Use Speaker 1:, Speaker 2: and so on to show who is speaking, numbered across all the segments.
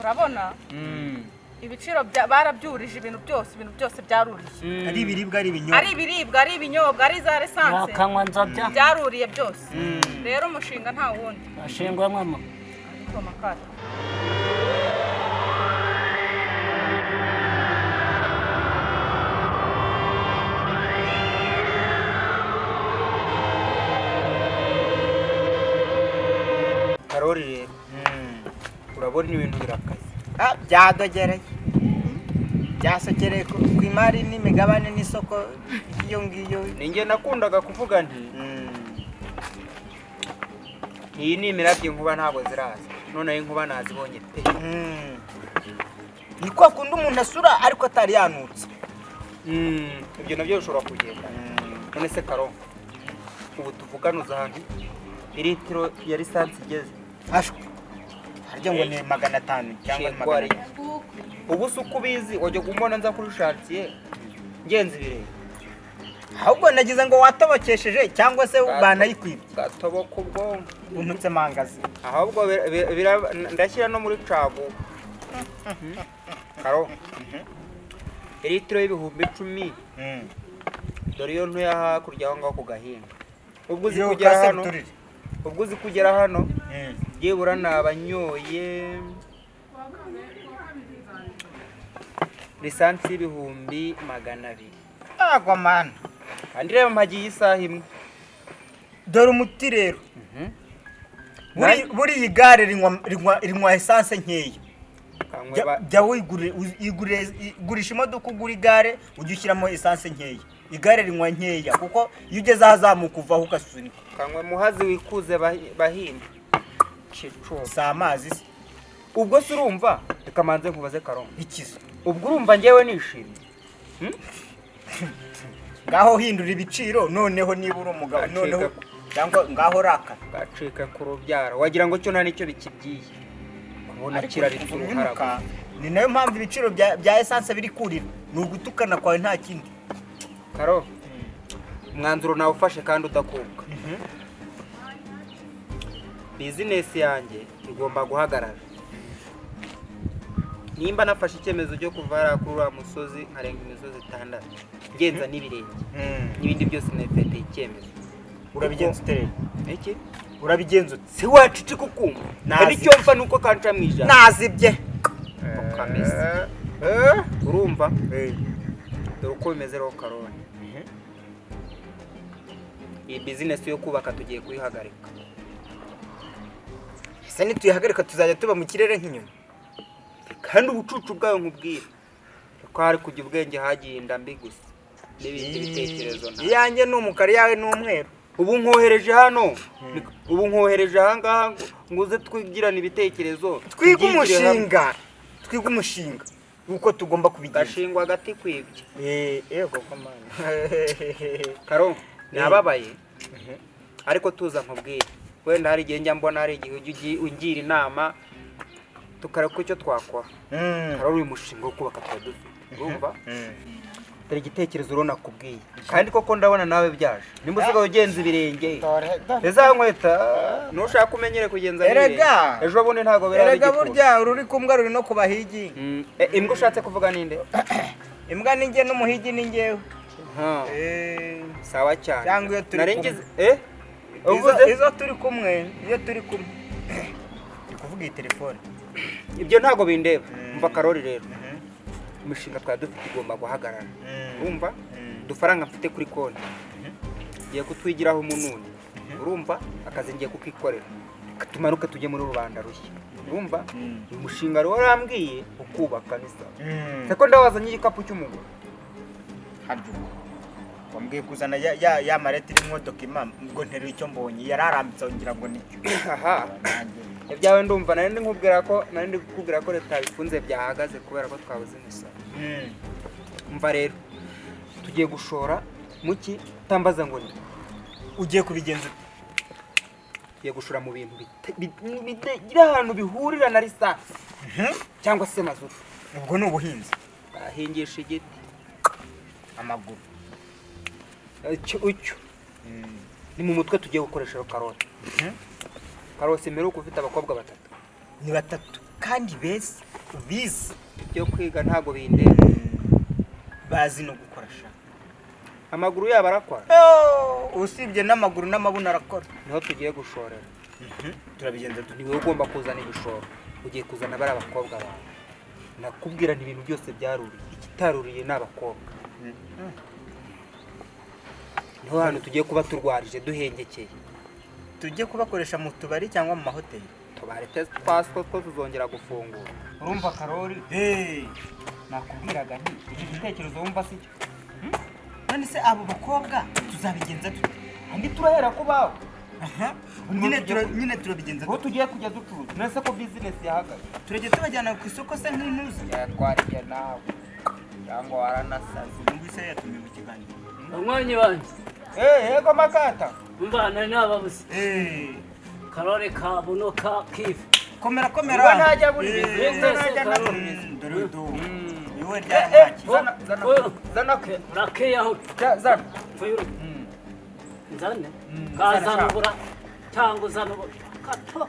Speaker 1: urabona ibiciro barabyurije ibintu byose byarurije
Speaker 2: ari ibiribwa ari ibinyobwa
Speaker 1: ari za resanse byaruriye byose rero umushinga nta wundi
Speaker 3: ashingwa mama
Speaker 1: ariko makata
Speaker 4: Karori rero urabona ibintu birakaze
Speaker 2: byadogereye byasokereye ku imari n'imigabane n'isoko iyo ngiyo
Speaker 4: ninjye nakundaga kuvuga nti iyi ni imirabyo inkuba ntabwo ziraza none inkuba nazibonye pe
Speaker 2: ni kwa kundi umuntu asura ariko atari yanutse
Speaker 4: ibyo nabyo bishobora kugenda none se Karo ubu tuvuganuza ahantu litiro ya lisansi igeze
Speaker 2: ashwe harya ngo ni 500 cyangwa
Speaker 4: 700 ubu suko ubizi wajya gumbona nza kuri chantier ngenzi bireye
Speaker 2: ahubwo nagize ngo watobokesheje cyangwa se banayikwibye
Speaker 4: gatoboko ubwonko
Speaker 2: untutse mangazi
Speaker 4: ahubwo ndashyira no muri cago Karo litiro y'ibihumbi 10 dore iyo ntuya hakurya aho ngaho ku gahinga ubwo uzi kugera hano yebura nabanyoye lisansi y'ibihumbi 200
Speaker 2: agwa man
Speaker 4: kandi rero mpagiye isaha imwe
Speaker 2: dore umuti rero buri igare rinywa essence nkeya jya wigurisha imodoka ugura igare ujya ushyiramo essence nkeya igare rinywa nkeya kuko iyo ugeze ahazamuka uvaho ugasunika
Speaker 4: kanywe muhazi wikuze bahimba cico
Speaker 2: si amazi se
Speaker 4: ubwo se urumva rekamanze nkubaze Karongo
Speaker 2: ikiza
Speaker 4: ubwo urumva ngewe nishimye
Speaker 2: ngaho hindura ibiciro noneho niba uri umugabo noneho cyangwa ngaho raka
Speaker 4: gacika ku rubyaro wagira ngo cyo nta nicyo bikibyiye kubona kiraritse uruharaba
Speaker 2: ni nayo mpamvu ibiciro bya essence biri kurira ni ugutukana kwawe nta kindi
Speaker 4: Karo umwanzuro nawe ufashe kandi udakubwa business yanjye igomba guhagarara nimba nafashe icyemezo cyo kuvara kuri wa musozi nkarenga imisozi 6 ngenza n'ibirenge n'ibindi byose nafite icyemezo
Speaker 2: urabigenza utere
Speaker 4: iki
Speaker 2: urabigenza
Speaker 4: si wacici kukumva nicyo mfa nuko kanca mwijana
Speaker 2: nazibye
Speaker 4: ukamesa urumva dore uko bimeze rero Karoni iyi business yo kubaka tugiye kuyihagarika
Speaker 2: ese nituyihagarika tuzajya tuba mu kirere nk'inyuma
Speaker 4: kandi ubucucu bwayo nkubwira ko hari kujya ubwenge hagiye indambi gusa n'ibindi bitekerezo nta
Speaker 2: yanjye ni umukari yawe ni umweru
Speaker 4: ubu nkohereje hano ubu nkohereje ahangaha nguze twigirana ibitekerezo
Speaker 2: twiga umushinga uko tugomba kubigira
Speaker 4: gashingwa agati kwibye
Speaker 2: yego komana
Speaker 4: Karo nababaye ariko tuza nkubwira wenda hari igihe njya mbona hari igihe ungira inama tukareka icyo twakora Karo uyu mushinga wo kubaka twadufite urumva dore igitekerezo urona kubwiye kandi koko ndabona nawe byaje nimba usigaye ugenza ibirenge eza nkweta nushaka kumenyere kugenza ibirenge ejo bundi ntago
Speaker 2: erega burya ururi kumbwa ruri no kubahigi
Speaker 4: imbwa ushatse kuvuga ninde
Speaker 2: imbwa ninjye n'umuhigi ninjyewe
Speaker 4: sawa cyane
Speaker 2: cyangwa iyo turi
Speaker 4: kumwe
Speaker 2: izo turi kumwe iyo turi kumwe ndi kuvuga iyi telefone
Speaker 4: ibyo ntago bindeba mva Karori rero umushinga twadufite igomba guhagarara urumva dufaranga mfite kuri konti ngiye kutwigiraho umununi urumva akazi ngiye kukikorera tumanuke tujye muri rubanda rushya urumva uyu mushinga rero warambwiye ukubaka nisa seko ndawazanye igikapu cy'umugore
Speaker 2: wambwiye kuzana ya marete irimo dokima ngo nterure icyo mbonye yararambitse ngira ngo nicyo
Speaker 4: ibyawe ndumva nari nkubwira ko leta bifunze byahagaze kubera ko twabuze imisoro mva rero tugiye gushora muki tambaza ngo ni
Speaker 2: ugiye kubigenza
Speaker 4: tugiye gushora mu bintu bigira ahantu bihurira na lisansi cyangwa se mazutu
Speaker 2: ubwo ni ubuhinzi
Speaker 4: bahingisha igiti
Speaker 2: amaguru
Speaker 4: ucyo ni mu mutwe tugiye gukoresha karoti karoti mperuka ufite abakobwa 3
Speaker 2: ni 3 kandi bize
Speaker 4: ibyo kwiga ntago bindeba
Speaker 2: bazi no gukora sha
Speaker 4: amaguru yabo arakora
Speaker 2: usibye n'amaguru n'amabuno arakora
Speaker 4: niho tugiye gushorera
Speaker 2: turabigenza
Speaker 4: niwe ugomba kuzana ibishoro ugiye kuzana bari abakobwa bawe nakubwira ibintu byose byaruriye ikitaruriye n'abakobwa niho hano tugiye kuba turwarije duhengekeye
Speaker 2: tujye kubakoresha mu tubari cyangwa mu mahoteli
Speaker 4: tubare twaswo two tuzongera gufungura urumva Karori nakubwiraga nti iki gitekerezo wumva si cyo
Speaker 2: none se abo bakobwa tuzabigenza dute
Speaker 4: andi turahera ku bawe
Speaker 2: nyine turabigenza
Speaker 4: ko tugiye kujya ducuruza nese ko business yahagaze
Speaker 2: turajya tubajyana ku isoko se nk'intuzi
Speaker 4: yatwarije nawe cyangwa waranasaze
Speaker 2: ngo ise yatumye mu kiganiro
Speaker 3: umwanya wanjye
Speaker 4: yego Makata
Speaker 3: mbana n'ababuze Karori ka buno ka kifu
Speaker 2: komera
Speaker 4: uba ntajya buri
Speaker 2: dore do niwe ryamaki
Speaker 4: zana
Speaker 3: rakeyaho
Speaker 4: zana
Speaker 3: fuyuru nzane kazanubura cyangwa uzanubura kato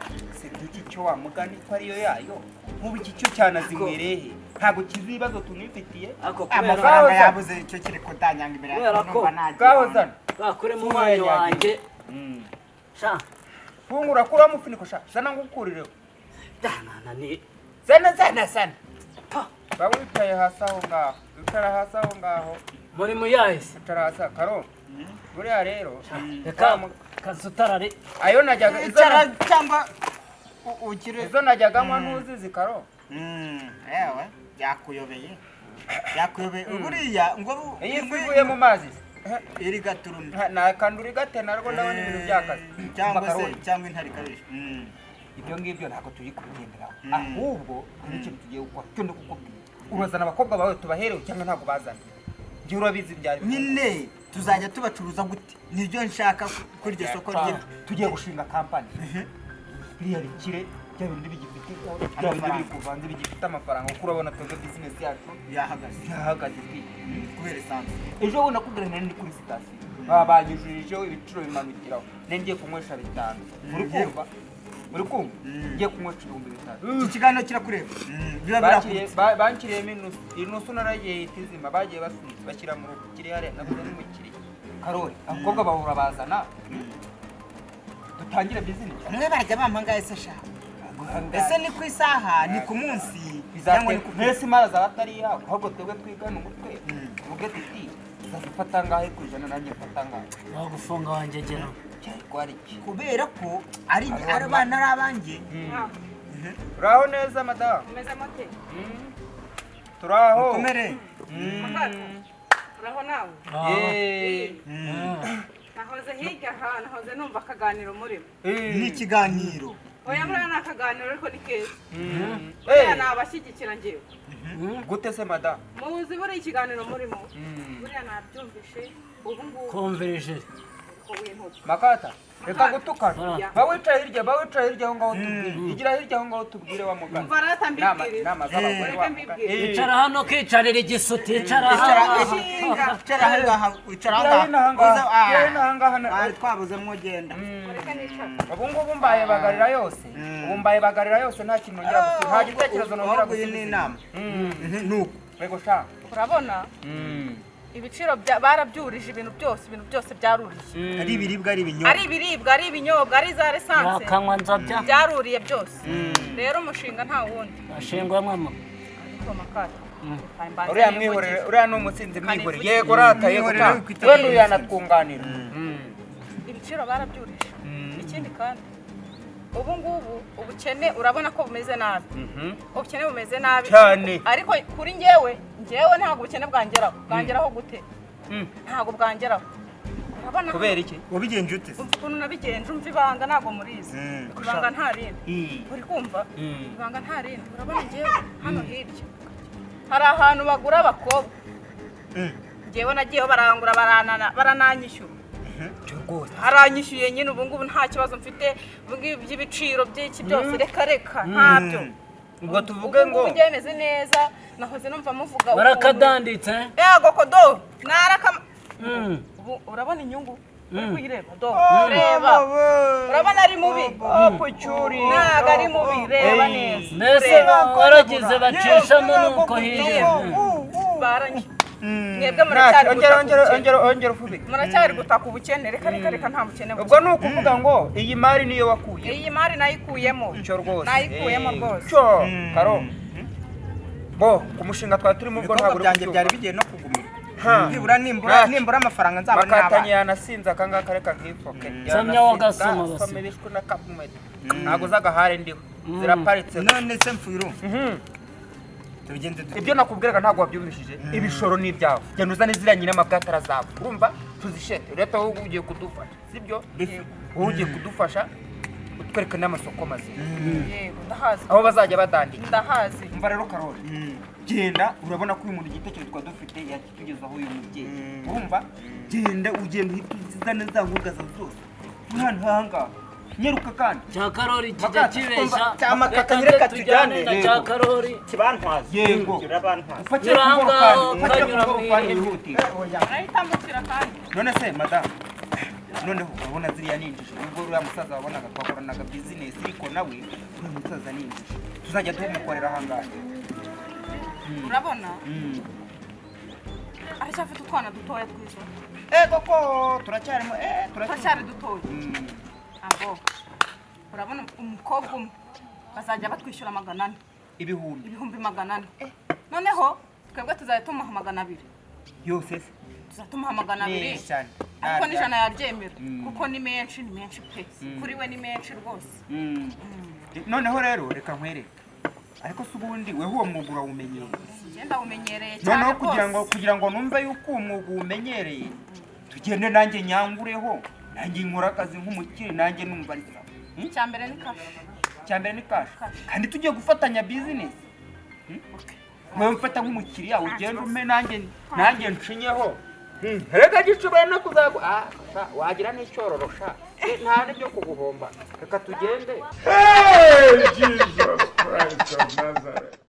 Speaker 4: iki cyo wa mugani ko ariyo yayo nk'ubu iki cyo cyanazinywerehe ntabwo kizi ibibazo tunifitiye
Speaker 2: amafaranga yabuze icyo kiri kutanyanga imbere
Speaker 4: gaho zana
Speaker 3: bakure mu mwanya wanjye sha
Speaker 4: fungura kura mufuniko sha zana ngukurireho
Speaker 3: danana ni
Speaker 4: zana baba wicaye hasi aho ngaho wicara hasi aho ngaho
Speaker 3: muri muyahise
Speaker 4: wicara hasi Karo buriya rero
Speaker 3: reka kasutarare
Speaker 4: ayo najyaga
Speaker 2: cyangwa ukire
Speaker 4: izo najyagamo ntuzizi Karo
Speaker 2: yewe yakuyobeye buriya ngo
Speaker 4: iyi ivuye mu mazi
Speaker 2: iri gaturumye
Speaker 4: nakandura igate narwo ndabona ibintu byakaze
Speaker 2: cyangwa intare ikabije
Speaker 4: ibyo ngibyo ntabwo turi kubigenderaho ahubwo n'ikintu tugiye gukora cyo ndikukubwira urazana abakobwa bawe tubaherewe cyangwa ntabwo bazana njye urabizi byari
Speaker 2: nyine tuzajya tubacuruza gute nibyo nshaka kuri iryo soko
Speaker 4: tugiye gushinga kampani biriya bikire bya bindi bigifite bya bindi biri kuvanze bigifite amafaranga kuko urabona twebwe business yacu yahagaze
Speaker 2: kubera esanse
Speaker 4: ejo bundi nakubwira nari ndi kuri sitasiyo babanyujurijeho ibiciro bimanukiraho nari ngiye kunywesha 5 muri kumva ngiye kunywesha 5,000
Speaker 2: iki kiganiro kirakureba
Speaker 4: bankiriyemo inusu naragiye itizima bagiye basunitse bashyira mu rugo kiri hariya nabuze n'umukiriya Karori abakobwa bahura bazana dutangire business
Speaker 2: umwe barajya bampanga ese sha ese ni ku isaha ni ku munsi cyangwa ni ku
Speaker 4: mwese maraza batari yawe ahubwo twebwe twigana umutwe tuvuge tuti uzafata ngahe ku ijana nanjye mfata ngahe
Speaker 3: wagufunga wanjye gera
Speaker 2: kubera ko ari abana ari abanjye
Speaker 4: uraho neza madamu
Speaker 1: umeze mute
Speaker 4: turaho
Speaker 2: komere
Speaker 1: uraho nawe nahoze hirya nahoze numva akaganiro murimo
Speaker 2: ni ikiganiro
Speaker 1: oya muriya ni akaganiro ariko ni keza buriya ni abashyigikira njyewe
Speaker 4: gute se madamu
Speaker 1: muzi buriya ikiganiro murimo buriya nabyumvishe ubu ngubu
Speaker 3: konvereje
Speaker 4: Makata reka gutukana bawicaye hirya aho ngaho tubwire igira hirya aho ngaho tubwire wa muganga
Speaker 1: umva rata mbibwire
Speaker 4: nama z'abagore wa muganga
Speaker 3: icara hano kicarira igisuti icara
Speaker 2: aha twabuze mwogenda
Speaker 4: ubu ngubu mbaye bagarira yose nta kintu nongera gusa nta gitekerezo nongera gusa
Speaker 2: ni inama nuko
Speaker 4: wego sha
Speaker 1: urabona ibiciro barabyurije ibintu byose byaruriye
Speaker 2: ari ibiribwa ari ibinyobwa
Speaker 1: ari za resanse
Speaker 3: akanywa nzabya
Speaker 1: byaruriye byose rero umushinga nta wundi
Speaker 3: ashingwa mama
Speaker 1: ariko Makata
Speaker 4: uriya ni umutsinzi mwihorere yego rata yego wenda uyanatwunganira
Speaker 1: ibiciro barabyurije ikindi kandi ubu ngubu ubukene urabona ko bumeze nabi ubukene bumeze nabi
Speaker 4: cyane
Speaker 1: ariko kuri njyewe ntabwo ubukene bwangeraho gute ntabwo bwangeraho urabona
Speaker 4: kubera iki
Speaker 2: wabigenje ute
Speaker 1: ukuntu nabigenje umva ibanga ntabwo murizi ibanga nta rindi uri kumva ibanga nta rindi urabona njyewe hano hirya hari ahantu bagura abakobwa njyewe nagiyeho barangura barananyishyura haranyishyuye nyine ubu ngubu nta kibazo mfite by'ibiciro by'iki byose reka ntabyo
Speaker 4: ubwo tuvuge ngo
Speaker 1: ubu bimeze neza nahoze numva muvuga
Speaker 3: barakadanditse
Speaker 1: yego kodo naraka ubu urabona inyungu uri kuyireba do reba urabona ari mubi ntabwo ari mubi reba neza
Speaker 3: mbese waragize bacishamo nuko hirya
Speaker 1: baranye mwebwe muracyari
Speaker 4: ongera ufubike
Speaker 1: muracyari gutaka ubukene reka nta bukene
Speaker 4: ubwo ni ukuvuga ngo iyi mari niyo wakuye
Speaker 1: iyi mari nayikuyemo
Speaker 4: cyo rwose
Speaker 1: nayikuyemo rwose
Speaker 4: cyo karo bo ku mushinga twari turimo ubwo ntabwo
Speaker 2: byanjye byari bigiye no kugumira nimbura amafaranga nzaba
Speaker 4: bakatanye yanasinze akangaka reka nkifoke
Speaker 3: samya wagasoma basi
Speaker 4: bishwe na kapumete ntago zagahare ndiho ziraparitse
Speaker 2: none se mfuyiru
Speaker 4: ibyo nakubwiraga ntabwo wabyumvishije ibishoro ni ibyawe genda uzane ziriya nyine amabwatara zawe urumva tuzishete leta wowe ugiye kudufasha sibyo wowe ugiye kudufasha utwereke n'amasoko mazima
Speaker 1: yego ndahazi
Speaker 4: aho bazajya badandika
Speaker 1: ndahazi
Speaker 4: umva rero Karoli genda urabona ko uyu muntu igitekerezo twa dufite yakitugezaho uyu mubyeyi urumva genda ugenda uhita uzizane za nkunga zawe zose hano hangaha nyeruka kandi
Speaker 3: cya Karoli kijya kibesha
Speaker 2: reka tujyane
Speaker 3: na cya Karoli
Speaker 2: kibantwaza
Speaker 4: yego
Speaker 2: kirabantwaza
Speaker 3: kanyura
Speaker 1: arayitambukira kandi
Speaker 4: none se madamu noneho urabona ziriya ninjije ubwo uriya musaza wabonaga twakoranaga bizinesi ariko nawe uriya musaza ninjije tuzajya tumukorera ahangaha
Speaker 1: urabona aracyafite utwana dutoya twiza
Speaker 4: koko turacyari
Speaker 1: dutoya abo urabona umukobwa umwe bazajya batwishyura 400 ibihumbi 400 noneho twebwe tuzajya tumuha 200
Speaker 4: yose
Speaker 1: tuzatumuha 200
Speaker 4: cyane
Speaker 1: ariko n'ijana yaryemera kuko ni menshi pe kuri we ni menshi rwose
Speaker 4: noneho rero reka nkwereke ariko se ubundi weho uwo mwuga urawumenyereye
Speaker 1: ngenda umenyereye cyane
Speaker 4: noneho kugira ngo numve yuko uwo mwuga uwumenyereye tugende nanjye nyangureho nanjye nkora akazi nk'umukire nanjye numva ari sawa
Speaker 1: cyambere ni cash
Speaker 4: kandi tugiye gufatanya business wewe mfata nk'umukiriya ugenda ume nanjye nshinyeho reka gicubaye no kuzagu wagira n'icyororosha nta n'ibyo kuguhomba reka tugende
Speaker 5: Hey, Jesus Christ of Nazareth.